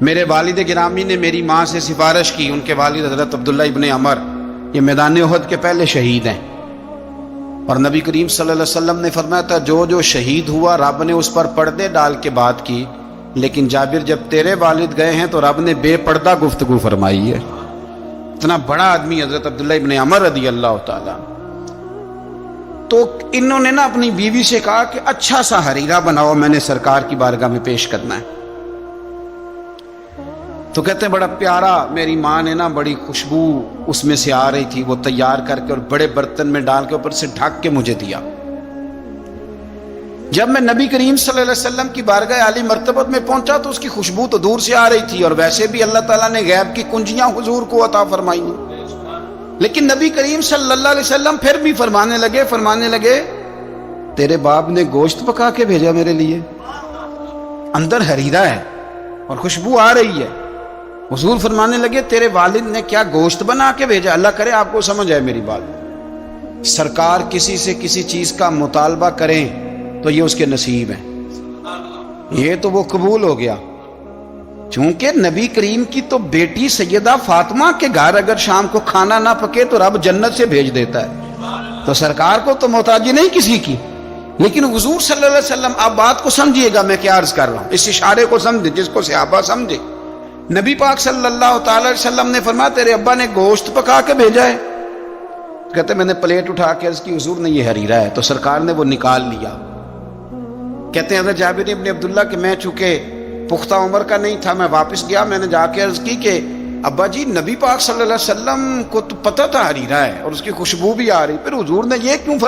میرے والد گرامی نے میری ماں سے سفارش کی، ان کے والد حضرت عبداللہ ابن عمر یہ میدان احد کے پہلے شہید ہیں، اور نبی کریم صلی اللہ علیہ وسلم نے فرمایا تھا جو جو شہید ہوا رب نے اس پر پردے ڈال کے بات کی، لیکن جابر جب تیرے والد گئے ہیں تو رب نے بے پردہ گفتگو فرمائی ہے۔ اتنا بڑا آدمی حضرت عبداللہ ابن عمر رضی اللہ تعالیٰ۔ تو انہوں نے نا اپنی بیوی سے کہا کہ اچھا سا حریرہ بناؤ، میں نے سرکار کی بارگاہ میں پیش کرنا ہے۔ تو کہتے ہیں بڑا پیارا، میری ماں نے نا بڑی خوشبو اس میں سے آ رہی تھی، وہ تیار کر کے اور بڑے برتن میں ڈال کے اوپر سے ڈھک کے مجھے دیا۔ جب میں نبی کریم صلی اللہ علیہ وسلم کی بارگاہ عالی مرتبت میں پہنچا تو اس کی خوشبو تو دور سے آ رہی تھی، اور ویسے بھی اللہ تعالیٰ نے غیب کی کنجیاں حضور کو عطا فرمائی ہیں، لیکن نبی کریم صلی اللہ علیہ وسلم پھر بھی فرمانے لگے تیرے باپ نے گوشت پکا کے بھیجا میرے لیے، اندر حریرہ ہے اور خوشبو آ رہی ہے۔ حضور فرمانے لگے تیرے والد نے کیا گوشت بنا کے بھیجا؟ اللہ کرے آپ کو سمجھ آئے میری بات۔ سرکار کسی سے کسی چیز کا مطالبہ کریں تو یہ اس کے نصیب ہے، یہ تو وہ قبول ہو گیا۔ چونکہ نبی کریم کی تو بیٹی سیدہ فاطمہ کے گھر اگر شام کو کھانا نہ پکے تو رب جنت سے بھیج دیتا ہے، تو سرکار کو تو محتاجی نہیں کسی کی۔ لیکن حضور صلی اللہ علیہ وسلم، آپ بات کو سمجھیے گا میں کیا عرض کر رہا ہوں، اس اشارے کو سمجھے جس کو صحابہ سمجھے۔ نبی پاک صلی اللہ تعالی علیہ وسلم نے فرمایا تیرے ابا نے گوشت پکا کے بھیجا ہے؟ کہتے میں نے پلیٹ اٹھا کے عرض کی حضور نے یہ حریرہ ہے، تو سرکار نے وہ نکال لیا۔ کہتے ہیں حضرت جابر ابن عبداللہ کہ میں چونکہ پختہ عمر کا نہیں تھا، میں واپس گیا، میں نے جا کے عرض کی کہ ابا جی نبی پاک صلی اللہ علیہ وسلم کو تو پتہ تھا حریرہ ہے اور اس کی خوشبو بھی آ رہی، پھر حضور نے یہ کیوں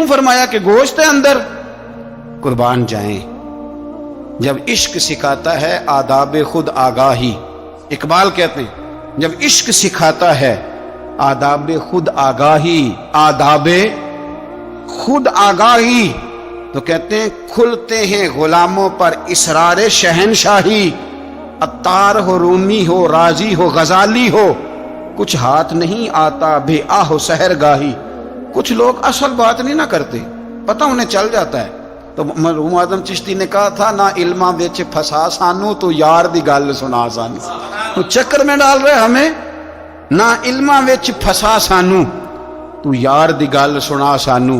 فرمایا کہ گوشت ہے اندر؟ قربان جائیں، جب عشق سکھاتا ہے آداب خود آگاہی، اقبال کہتے ہیں جب عشق سکھاتا ہے آداب خود آگاہی تو کہتے ہیں کھلتے ہیں غلاموں پر اسرار شہنشاہی، عطار ہو، رومی ہو، رازی ہو، غزالی ہو، کچھ ہاتھ نہیں آتا بے آہ سحر گاہی۔ کچھ لوگ اصل بات نہیں نہ کرتے، پتہ انہیں چل جاتا ہے۔ تو مرحوم اعظم چشتی نے کہا تھا نہ علماں وچ پھسا سانو تو یار دی گل سنا سانو، تو چکر میں ڈال رہے ہمیں، نہ علماں وچ پھسا سانو تو یار دی گل سنا سانو،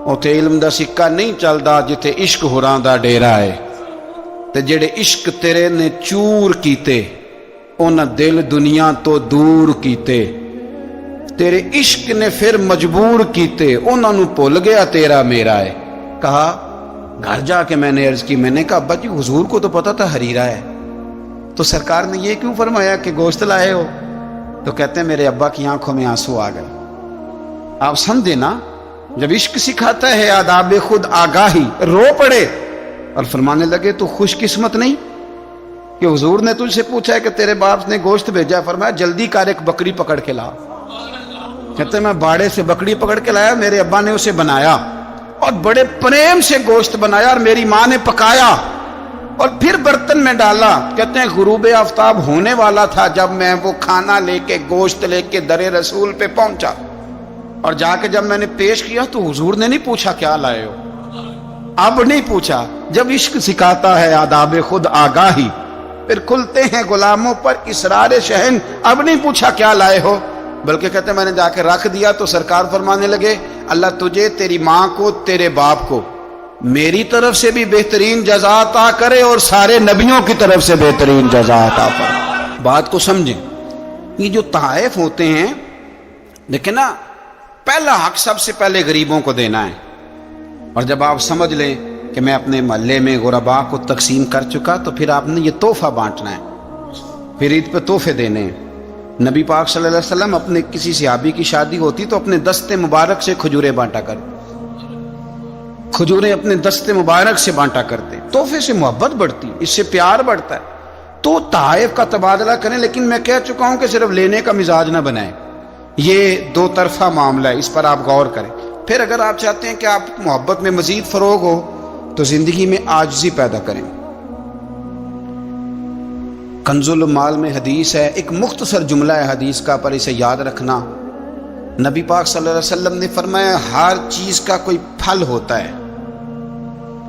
اوتھے علم دا سکہ نہیں چلدا جتھے عشق ہوراں دا ڈیرا ہے، تے جڑے عشق تیرے نے چور کیتے انہاں دل دنیا تو دور کیتے، تیرے عشق نے پھر مجبور کیتے انہاں نوں بھول گیا تیرا میرا ہے۔ کہا گھر جا کے میں نے عرض کی، میں نے کہا ابا جی حضور کو تو پتہ تھا حریرہ ہے، تو سرکار نے یہ کیوں فرمایا کہ گوشت لائے ہو؟ تو کہتے ہیں میرے ابا کی آنکھوں میں آنسو آ گئے۔ آپ سمجھے نا، جب عشق سکھاتا ہے آداب خود آگاہی، رو پڑے اور فرمانے لگے تو خوش قسمت نہیں کہ حضور نے تجھ سے پوچھا ہے کہ تیرے باپ نے گوشت بھیجا، فرمایا جلدی کر ایک بکری پکڑ کے لا۔ کہتے ہیں میں باڑے سے بکری پکڑ کے لایا، میرے ابا نے اسے بنایا اور بڑے پریم سے گوشت بنایا اور میری ماں نے پکایا اور پھر برتن میں ڈالا۔ کہتے ہیں غروب آفتاب ہونے والا تھا جب میں وہ کھانا لے کے گوشت لے کے در رسول پہ پہنچا، اور جا کے جب میں نے پیش کیا تو حضور نے نہیں پوچھا کیا لائے ہو، اب نہیں پوچھا۔ جب عشق سکھاتا ہے آداب خود آگاہی، پھر کھلتے ہیں غلاموں پر اسرار شہن، اب نہیں پوچھا کیا لائے ہو، بلکہ کہتے ہیں میں نے جا کے رکھ دیا تو سرکار فرمانے لگے اللہ تجھے، تیری ماں کو، تیرے باپ کو میری طرف سے بھی بہترین جزا عطا کرے اور سارے نبیوں کی طرف سے بہترین جزا عطا فرمائے۔ بات کو سمجھیں، یہ جو تحائف ہوتے ہیں لیکن نا پہلا حق سب سے پہلے غریبوں کو دینا ہے، اور جب آپ سمجھ لیں کہ میں اپنے محلے میں غرباء کو تقسیم کر چکا تو پھر آپ نے یہ تحفہ بانٹنا ہے، پھر عید پہ تحفے دینے ہیں۔ نبی پاک صلی اللہ علیہ وسلم اپنے کسی صحابی کی شادی ہوتی تو اپنے دستے مبارک سے کھجوریں بانٹا کرتے، کھجوریں اپنے دستے مبارک سے بانٹا کرتے، تحفے سے محبت بڑھتی، اس سے پیار بڑھتا ہے۔ تو تحائف کا تبادلہ کریں، لیکن میں کہہ چکا ہوں کہ صرف لینے کا مزاج نہ بنائیں، یہ دو طرفہ معاملہ ہے، اس پر آپ غور کریں۔ پھر اگر آپ چاہتے ہیں کہ آپ محبت میں مزید فروغ ہو تو زندگی میں عاجزی پیدا کریں۔ کنز المال میں حدیث ہے، ایک مختصر جملہ ہے حدیث کا، پر اسے یاد رکھنا۔ نبی پاک صلی اللہ علیہ وسلم نے فرمایا ہر چیز کا کوئی پھل ہوتا ہے،